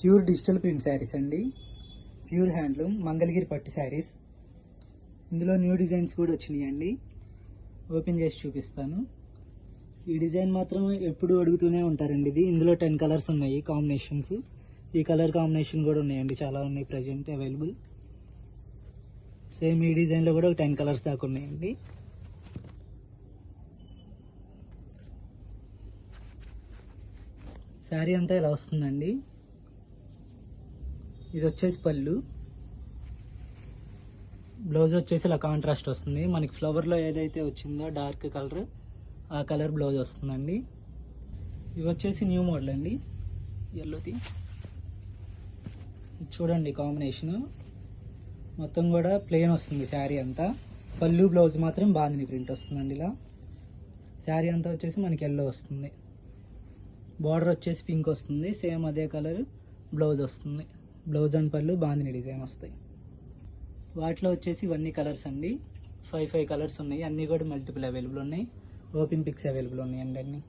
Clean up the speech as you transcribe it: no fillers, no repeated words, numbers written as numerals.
Pure digital print saris అండి, pure handloom Mangalagiri పట్టు శారీస్. ఇందులో న్యూ డిజైన్స్ కూడా వచ్చినాయండి. ఓపెన్ చేసి చూపిస్తాను. ఈ డిజైన్ మాత్రం ఎప్పుడు అడుగుతూనే ఉంటారండి. ఇందులో 10 కలర్స్ ఉన్నాయి కాంబినేషన్స్. ఈ కలర్ కాంబినేషన్ కూడా ఉన్నాయండి, చాలా ఉన్నాయి ప్రజెంట్ అవైలబుల్. సేమ్ ఈ డిజైన్లో కూడా 10 కలర్స్ దాకా ఉన్నాయండి. శారీ అంతా ఇలా వస్తుందండి. ఇది వచ్చేసి పళ్ళు, బ్లౌజ్ వచ్చేసి ఇలా కాంట్రాస్ట్ వస్తుంది. మనకి ఫ్లవర్లో ఏదైతే వచ్చిందో డార్క్ కలర్, ఆ కలర్ బ్లౌజ్ వస్తుందండి. ఇవి వచ్చేసి న్యూ మోడల్ అండి, ఎల్లోది. చూడండి కాంబినేషన్ మొత్తం కూడా ప్లెయిన్ వస్తుంది శారీ అంతా. పళ్ళు బ్లౌజ్ మాత్రం బాందిని ప్రింట్ వస్తుందండి. ఇలా శారీ అంతా వచ్చేసి మనకి ఎల్లో వస్తుంది. బార్డర్ వచ్చేసి పింక్ వస్తుంది, సేమ్ అదే కలర్ బ్లౌజ్ వస్తుంది. బ్లౌజ్ అండ్ పళ్ళు బాందిని డిజైన్ వస్తాయి. వాటిలో వచ్చేసి ఇవన్నీ కలర్స్ అండి, 5 కలర్స్ ఉన్నాయి. అన్నీ కూడా మల్టిపుల్ అవైలబుల్ ఉన్నాయి. ఓపెన్ పిక్స్ అవైలబుల్ ఉన్నాయండి అన్నీ.